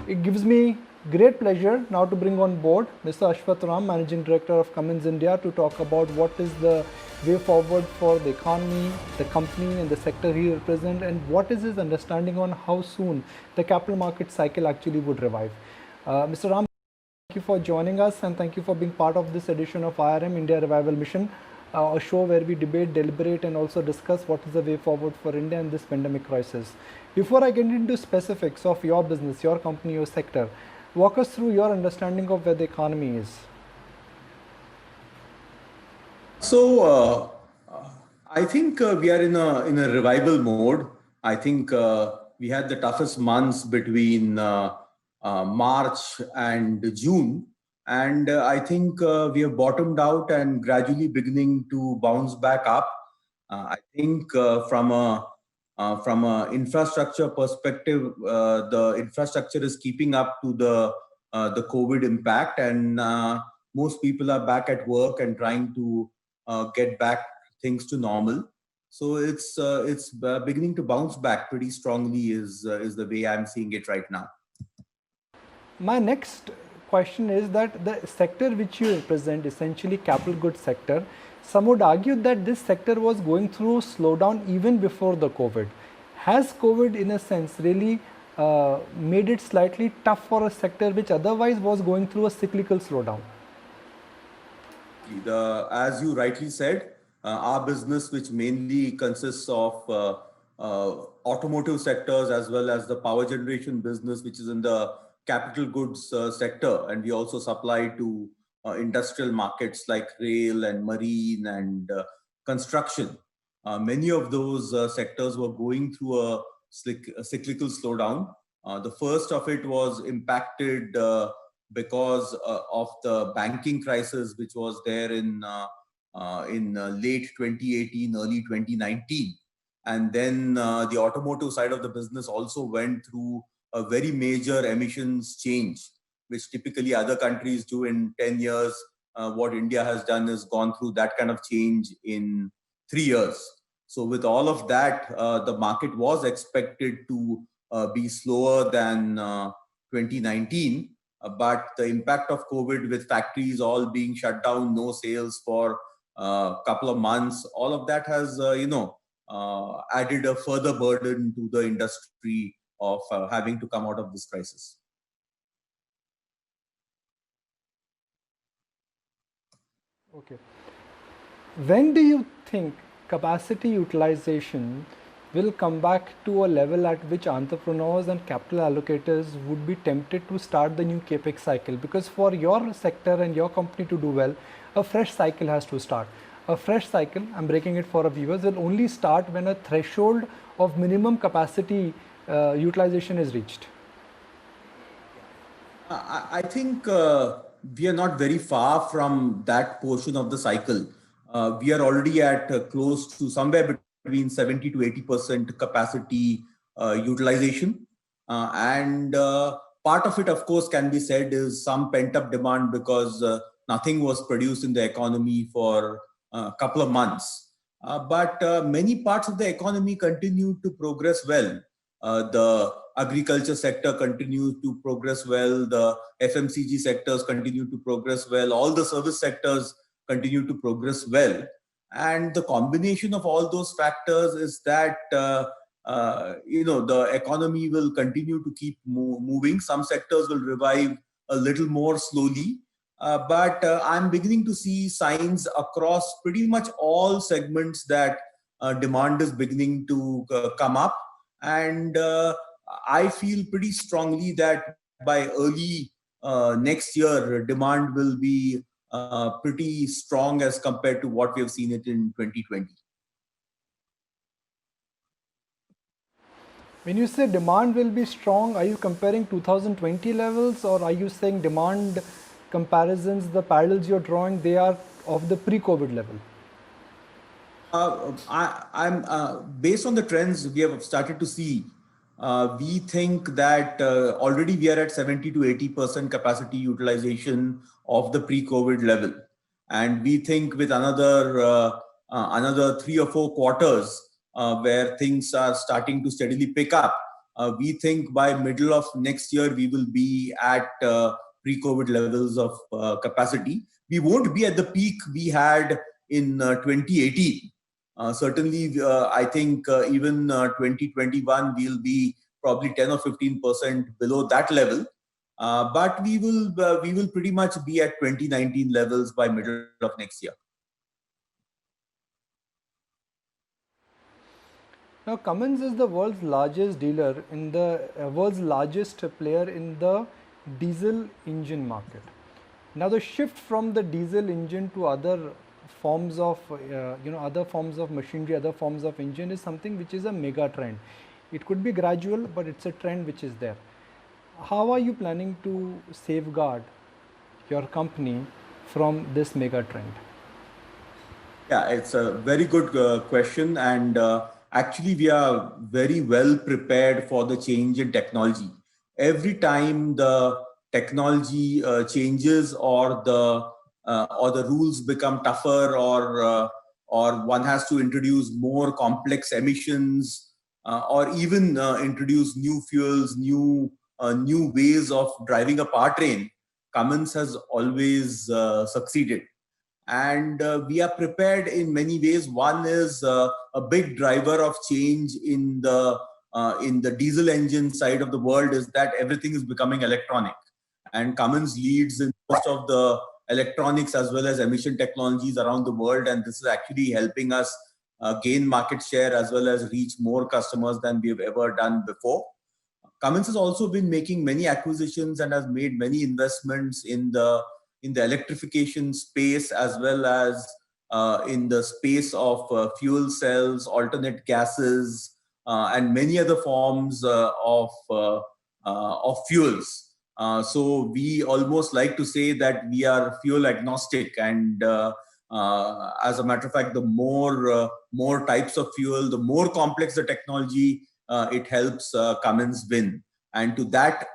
It gives me great pleasure now to bring on board Mr. Ashwath Ram, Managing Director of Cummins India, to talk about what is the way forward for the economy, the company and the sector he represents, and what is his understanding on how soon the capital market cycle actually would revive. Mr. Ram, thank you for joining us and thank you for being part of this edition of IRM India Revival Mission, a show where we debate, deliberate and also discuss what is the way forward for India in this pandemic crisis. Before I get into specifics of your business, your company, your sector, walk us through your understanding of where the economy is. So I think we are in a revival mode. I think we had the toughest months between March and June, and I think we have bottomed out and gradually beginning to bounce back up. I think from a infrastructure perspective, the infrastructure is keeping up to the COVID impact, and most people are back at work and trying to get back things to normal. So it's beginning to bounce back pretty strongly is the way I'm seeing it right now. My next question is that the sector which you represent, essentially capital goods sector, some would argue that this sector was going through slowdown even before the COVID. Has COVID in a sense really made it slightly tough for a sector which otherwise was going through a cyclical slowdown? As you rightly said, our business, which mainly consists of automotive sectors as well as the power generation business, which is in the capital goods sector, and we also supply to industrial markets like rail and marine and construction. Many of those sectors were going through a cyclical slowdown. The first of it was impacted because of the banking crisis, which was there in late 2018, early 2019. And then the automotive side of the business also went through a very major emissions change, which typically other countries do in 10 years. What India has done is gone through that kind of change in 3 years. So with all of that, the market was expected to be slower than 2019. But the impact of COVID, with factories all being shut down, no sales for a couple of months, all of that has, added a further burden to the industry of having to come out of this crisis. Okay. When do you think capacity utilization will come back to a level at which entrepreneurs and capital allocators would be tempted to start the new capex cycle? Because for your sector and your company to do well, a fresh cycle has to start. A fresh cycle, I'm breaking it for our viewers, will only start when a threshold of minimum capacity utilization is reached. I think we are not very far from that portion of the cycle. We are already at close to somewhere between 70 to 80% capacity utilization. And part of it, of course, can be said is some pent-up demand because nothing was produced in the economy for a couple of months. But many parts of the economy continue to progress well. The agriculture sector continues to progress well. The FMCG sectors continue to progress well. All the service sectors continue to progress well. And the combination of all those factors is that the economy will continue to keep moving. Some sectors will revive a little more slowly, but I'm beginning to see signs across pretty much all segments that demand is beginning to come up. And I feel pretty strongly that by early next year, demand will be pretty strong as compared to what we have seen it in 2020. When you say demand will be strong, are you comparing 2020 levels, or are you saying demand comparisons, the parallels you're drawing, they are of the pre-COVID level? I'm based on the trends we have started to see. We think that already we are at 70 to 80% capacity utilization of the pre-COVID level, and we think with another 3 or 4 quarters where things are starting to steadily pick up, We think by middle of next year, we will be at pre-COVID levels of capacity. We won't be at the peak we had in 2018. Certainly, I think even 2021 we'll be probably 10 or 15% below that level. But we will pretty much be at 2019 levels by middle of next year. Now, Cummins is the world's largest dealer in the world's largest player in the diesel engine market. Now, the shift from the diesel engine to other forms of other forms of machinery, other forms of engine is something which is a mega trend. It could be gradual, but it's a trend which is there. How are you planning to safeguard your company from this mega trend? Yeah, it's a very good question, and actually we are very well prepared for the change in technology. Every time the technology changes or the rules become tougher, or one has to introduce more complex emissions, or even introduce new fuels, new ways of driving a powertrain, Cummins has always succeeded. And we are prepared in many ways. One is a big driver of change in the diesel engine side of the world is that everything is becoming electronic, and Cummins leads in most of the electronics as well as emission technologies around the world, and this is actually helping us gain market share as well as reach more customers than we have ever done before. Cummins has also been making many acquisitions and has made many investments in the electrification space as well as in the space of fuel cells, alternate gases, and many other forms of fuels. So we almost like to say that we are fuel agnostic, and as a matter of fact, the more types of fuel, the more complex the technology, it helps Cummins win. And to that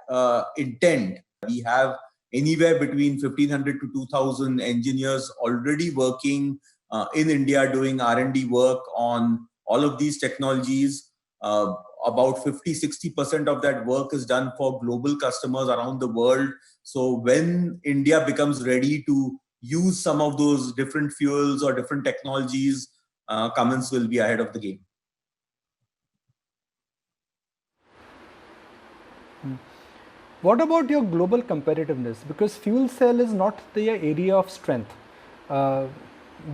intent, we have anywhere between 1,500 to 2,000 engineers already working in India doing R&D work on all of these technologies. About 50-60% of that work is done for global customers around the world. So when India becomes ready to use some of those different fuels or different technologies, Cummins will be ahead of the game. What about your global competitiveness? Because fuel cell is not the area of strength.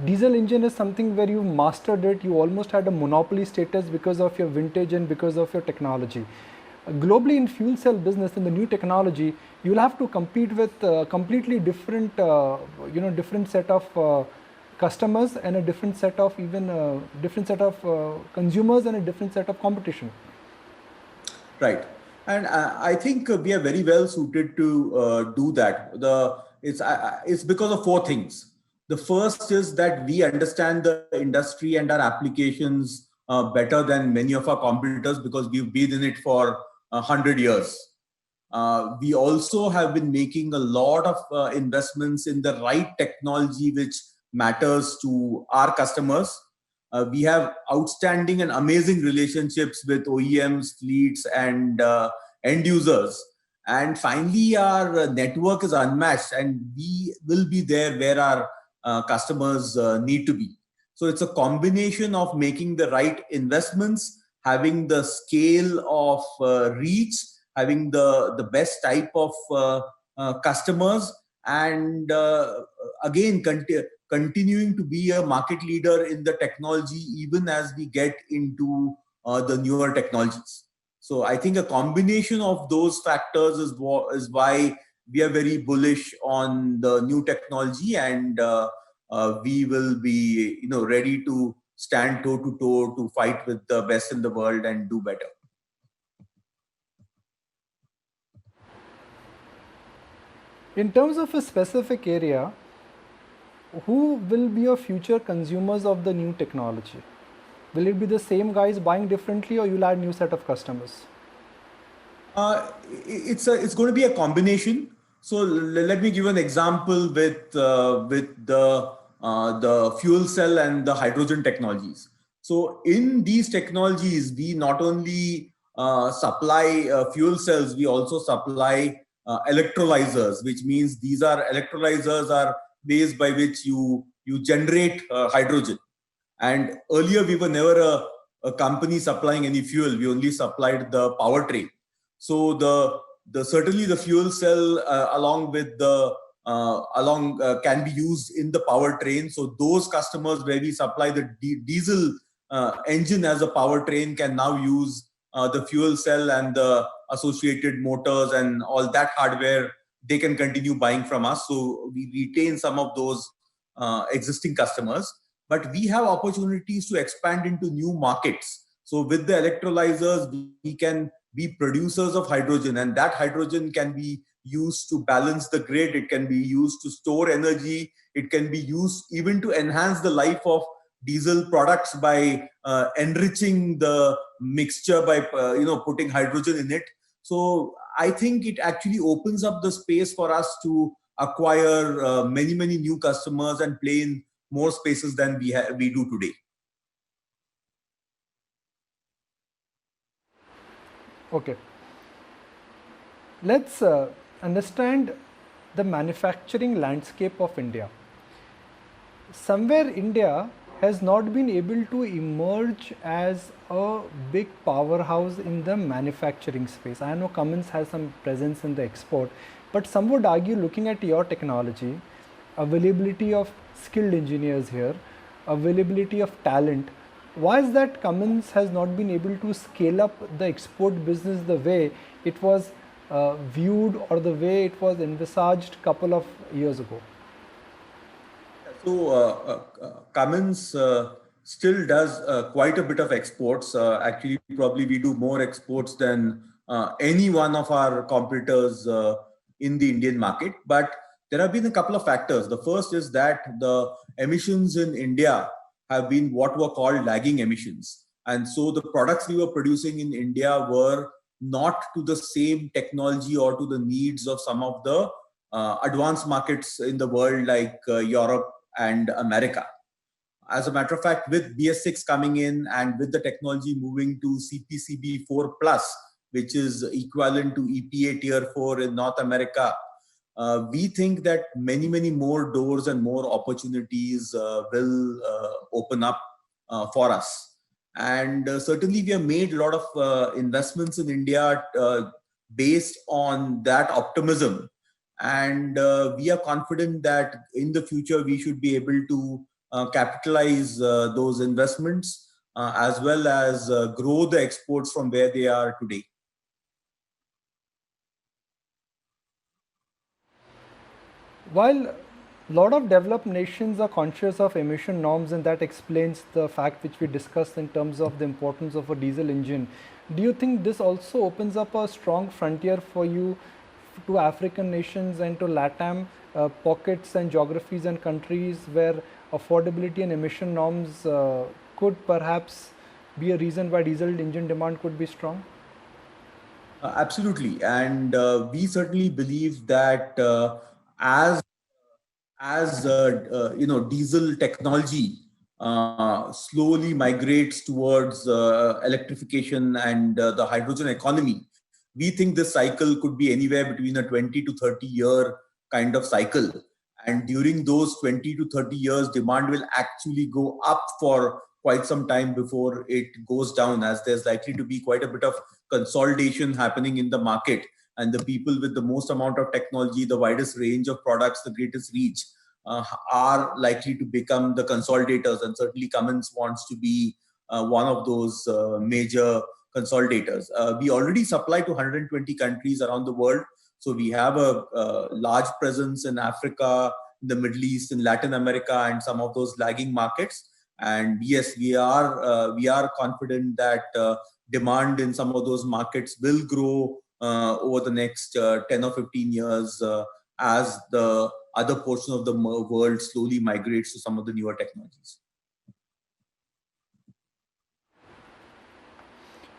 Diesel engine is something where you mastered it. You almost had a monopoly status because of your vintage and because of your technology. Globally, in fuel cell business, in the new technology, you'll have to compete with completely different, different set of customers and a different set of different set of consumers and a different set of competition. Right. And I think we are very well suited to do that. It's because of four things. The first is that we understand the industry and our applications better than many of our competitors because we've been in it for 100 years. We also have been making a lot of investments in the right technology which matters to our customers. We have outstanding and amazing relationships with OEMs, fleets, and end users. And finally, our network is unmatched, and we will be there where our customers need to be. So it's a combination of making the right investments, having the scale of reach, having the best type of customers, and again, continuing to be a market leader in the technology even as we get into the newer technologies. So I think a combination of those factors is why we are very bullish on the new technology, and we will be ready to stand toe to toe to fight with the best in the world and do better. In terms of a specific area, who will be your future consumers of the new technology? Will it be the same guys buying differently, or you'll add new set of customers? It's going to be a combination. So let me give an example with the fuel cell and the hydrogen technologies. So in these technologies, we not only supply fuel cells, we also supply electrolyzers, which means these are electrolyzers are ways by which you generate hydrogen. And earlier we were never a company supplying any fuel. We only supplied the powertrain. So the certainly the fuel cell along with the can be used in the powertrain. So those customers where we supply the diesel engine as a powertrain can now use the fuel cell and the associated motors and all that hardware. They can continue buying from us. So we retain some of those existing customers, but we have opportunities to expand into new markets. So with the electrolyzers, we can be producers of hydrogen, and that hydrogen can be used to balance the grid. It can be used to store energy. It can be used even to enhance the life of diesel products by enriching the mixture by putting hydrogen in it. So I think it actually opens up the space for us to acquire many new customers and play in more spaces than we do today. Okay. Let's understand the manufacturing landscape of India. Somewhere India has not been able to emerge as a big powerhouse in the manufacturing space. I know Cummins has some presence in the export, but some would argue, looking at your technology, availability of skilled engineers here, availability of talent, why is that Cummins has not been able to scale up the export business the way it was viewed or the way it was envisaged a couple of years ago? So Cummins still does quite a bit of exports. Actually, probably we do more exports than any one of our competitors in the Indian market. But there have been a couple of factors. The first is that the emissions in India have been what were called lagging emissions. And so the products we were producing in India were not to the same technology or to the needs of some of the advanced markets in the world like Europe and America. As a matter of fact, with BS6 coming in and with the technology moving to CPCB 4+, which is equivalent to EPA Tier 4 in North America, we think that many more doors and more opportunities will open up for us. And certainly we have made a lot of investments in India based on that optimism. And we are confident that in the future we should be able to capitalize those investments as well as grow the exports from where they are today. While a lot of developed nations are conscious of emission norms, and that explains the fact which we discussed in terms of the importance of a diesel engine, do you think this also opens up a strong frontier for you to African nations and to LATAM pockets and geographies and countries where affordability and emission norms could perhaps be a reason why diesel engine demand could be strong? Absolutely. And we certainly believe that as diesel technology slowly migrates towards electrification and the hydrogen economy, we think this cycle could be anywhere between a 20 to 30 year kind of cycle. And during those 20 to 30 years, demand will actually go up for quite some time before it goes down, as there's likely to be quite a bit of consolidation happening in the market. And the people with the most amount of technology, the widest range of products, the greatest reach, are likely to become the consolidators. And certainly Cummins wants to be one of those major consolidators. We already supply to 120 countries around the world. So we have a large presence in Africa, in the Middle East, in Latin America, and some of those lagging markets. And yes, we are confident that demand in some of those markets will grow over the next 10 or 15 years as the other portion of the world slowly migrates to some of the newer technologies.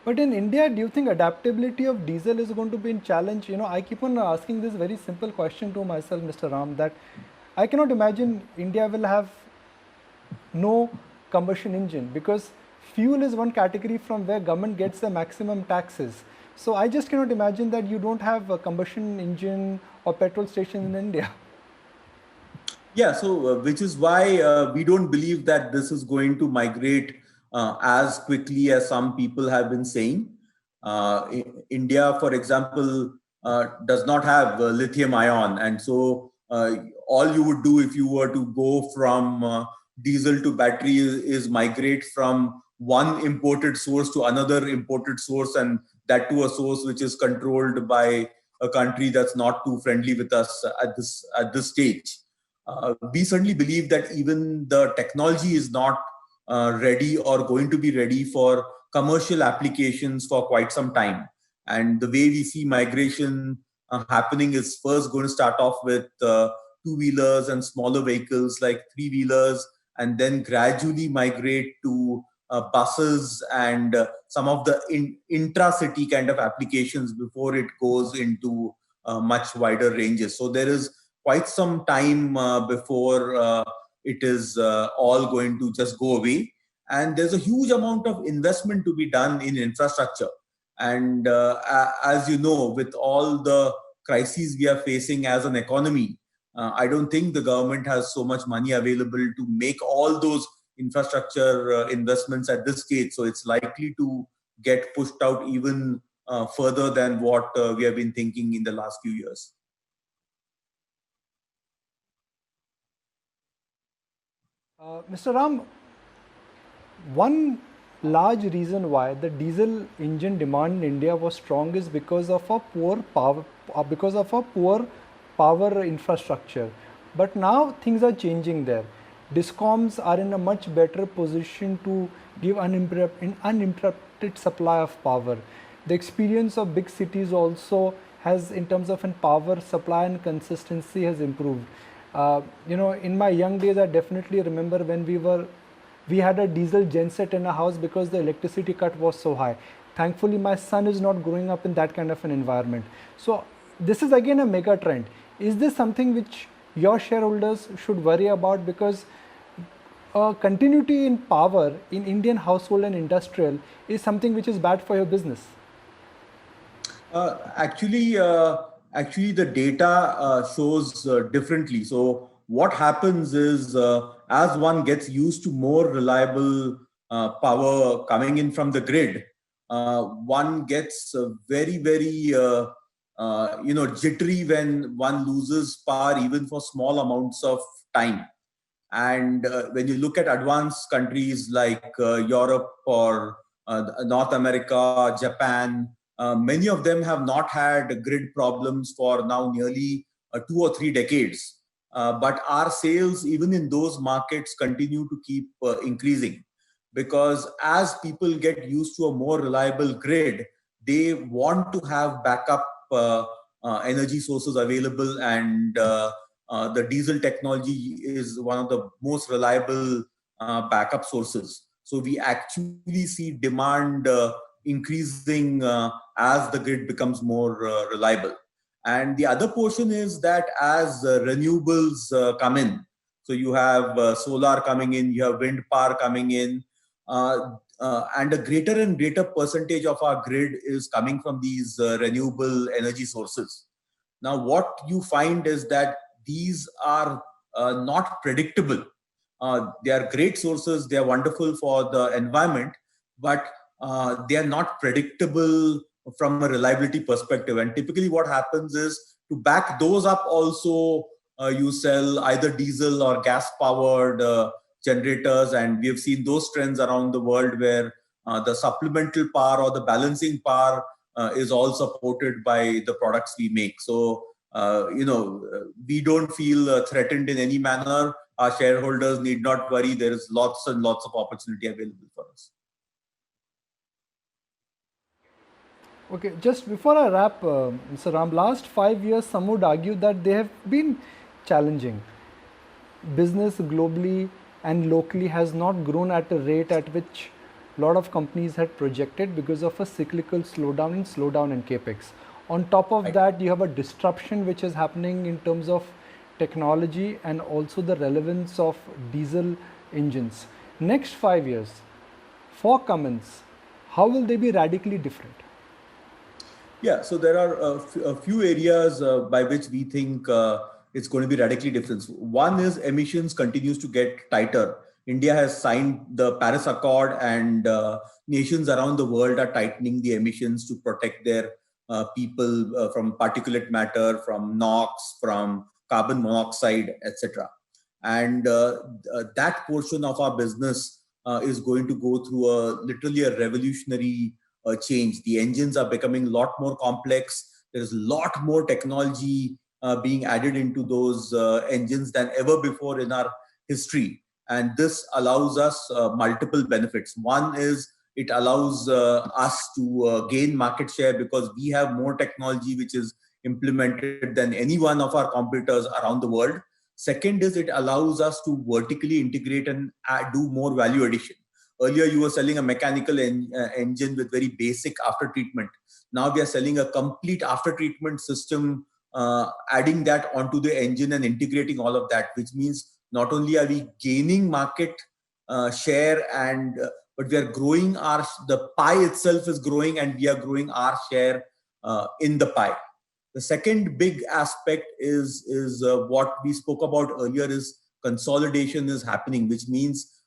But in India, do you think adaptability of diesel is going to be a challenge? I keep on asking this very simple question to myself, Mr. Ram, that I cannot imagine India will have no combustion engine, because fuel is one category from where government gets the maximum taxes. So I just cannot imagine that you don't have a combustion engine or petrol station in India. Yeah, so which is why we don't believe that this is going to migrate as quickly as some people have been saying. India, for example, does not have lithium ion, and so all you would do if you were to go from diesel to battery is migrate from one imported source to another imported source, and that to a source which is controlled by a country that's not too friendly with us at this stage. We certainly believe that even the technology is not ready or going to be ready for commercial applications for quite some time. And the way we see migration happening is first going to start off with two-wheelers and smaller vehicles like three-wheelers, and then gradually migrate to buses and some of the intra-city kind of applications before it goes into much wider ranges. So there is quite some time before it is all going to just go away. And there's a huge amount of investment to be done in infrastructure. And as you know, with all the crises we are facing as an economy, I don't think the government has so much money available to make all those infrastructure investments at this stage. So it's likely to get pushed out even further than what we have been thinking in the last few years. Mr. Ram, one large reason why the diesel engine demand in India was strong is because of a poor power infrastructure. But now things are changing there. Discoms are in a much better position to give uninterrupted supply of power. The experience of big cities also has, in terms of power supply and consistency, has improved. In my young days, I definitely remember when we had a diesel genset in a house because the electricity cut was so high. Thankfully, my son is not growing up in that kind of an environment. So this is again a mega trend. Is this something which your shareholders should worry about? Because continuity in power in Indian household and industrial is something which is bad for your business. Actually, the data shows differently. So what happens is as one gets used to more reliable power coming in from the grid, one gets very jittery when one loses power even for small amounts of time. And when you look at advanced countries like Europe or North America, Japan, many of them have not had grid problems for now nearly 2 or 3 decades. But our sales, even in those markets, continue to keep increasing, because as people get used to a more reliable grid, they want to have backup energy sources available, and the diesel technology is one of the most reliable backup sources. So we actually see demand increasing as the grid becomes more reliable. And the other portion is that as renewables come in, so you have solar coming in, you have wind power coming in, and a greater and greater percentage of our grid is coming from these renewable energy sources. Now, what you find is that these are not predictable. They are great sources, they are wonderful for the environment, but they are not predictable from a reliability perspective. And typically what happens is, to back those up also, you sell either diesel or gas powered generators, and we have seen those trends around the world where the supplemental power or the balancing power is all supported by the products we make. So we don't feel threatened in any manner. Our shareholders need not worry. There is lots and lots of opportunity available for us. Okay, just before I wrap, Mr. Ram, last 5 years, some would argue that they have been challenging. Business globally and locally has not grown at a rate at which a lot of companies had projected because of a cyclical slowdown in capex. On top of that, you have a disruption which is happening in terms of technology and also the relevance of diesel engines. Next 5 years, for Cummins, how will they be radically different? Yeah, so there are a few areas by which we think it's going to be radically different. One is emissions continues to get tighter. India has signed the Paris Accord, and nations around the world are tightening the emissions to protect their people from particulate matter, from NOx, from carbon monoxide, etc. And that portion of our business is going to go through literally a revolutionary change. The engines are becoming a lot more complex. There's a lot more technology being added into those engines than ever before in our history. And this allows us multiple benefits. One is it allows us to gain market share because we have more technology which is implemented than any one of our competitors around the world. Second is it allows us to vertically integrate and do more value addition. Earlier, you were selling a mechanical engine with very basic after treatment. Now we are selling a complete after treatment system, adding that onto the engine and integrating all of that, which means not only are we gaining market share but we are growing the pie itself is growing, and we are growing our share in the pie. The second big aspect is what we spoke about earlier is consolidation is happening, which means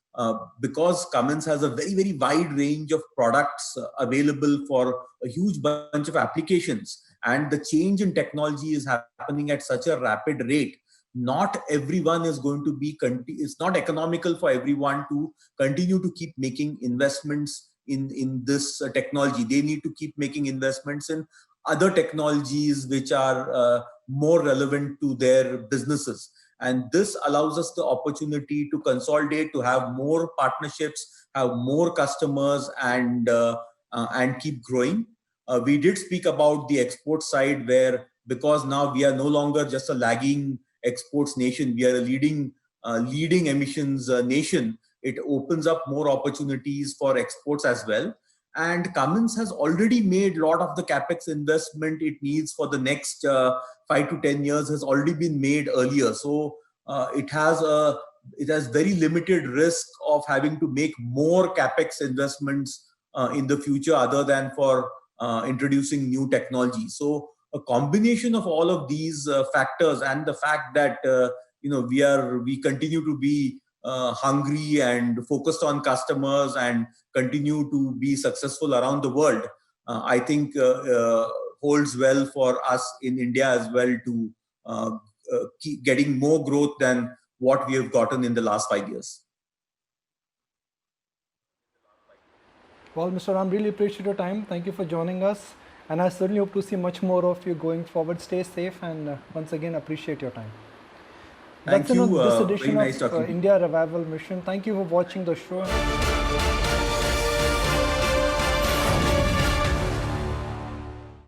because Cummins has a very, very wide range of products available for a huge bunch of applications, and the change in technology is happening at such a rapid rate, not everyone is going to be, it's not economical for everyone to continue to keep making investments in this technology. They need to keep making investments in other technologies which are more relevant to their businesses. And this allows us the opportunity to consolidate, to have more partnerships, have more customers, and keep growing. We did speak about the export side, where because now we are no longer just a lagging exports nation, we are a leading emissions nation. It opens up more opportunities for exports as well. And Cummins has already made a lot of the capex investment it needs for the next 5 to 10 years has already been made earlier. So it has very limited risk of having to make more capex investments in the future, other than for introducing new technology. So a combination of all of these factors, and the fact that we continue to be hungry and focused on customers and continue to be successful around the world, I think holds well for us in India as well to keep getting more growth than what we have gotten in the last 5 years. Well, Mr. Ram, really appreciate your time. Thank you for joining us. And I certainly hope to see much more of you going forward. Stay safe, and once again, appreciate your time. Thank you. That's this edition very nice of India Revival Mission. Thank you for watching the show.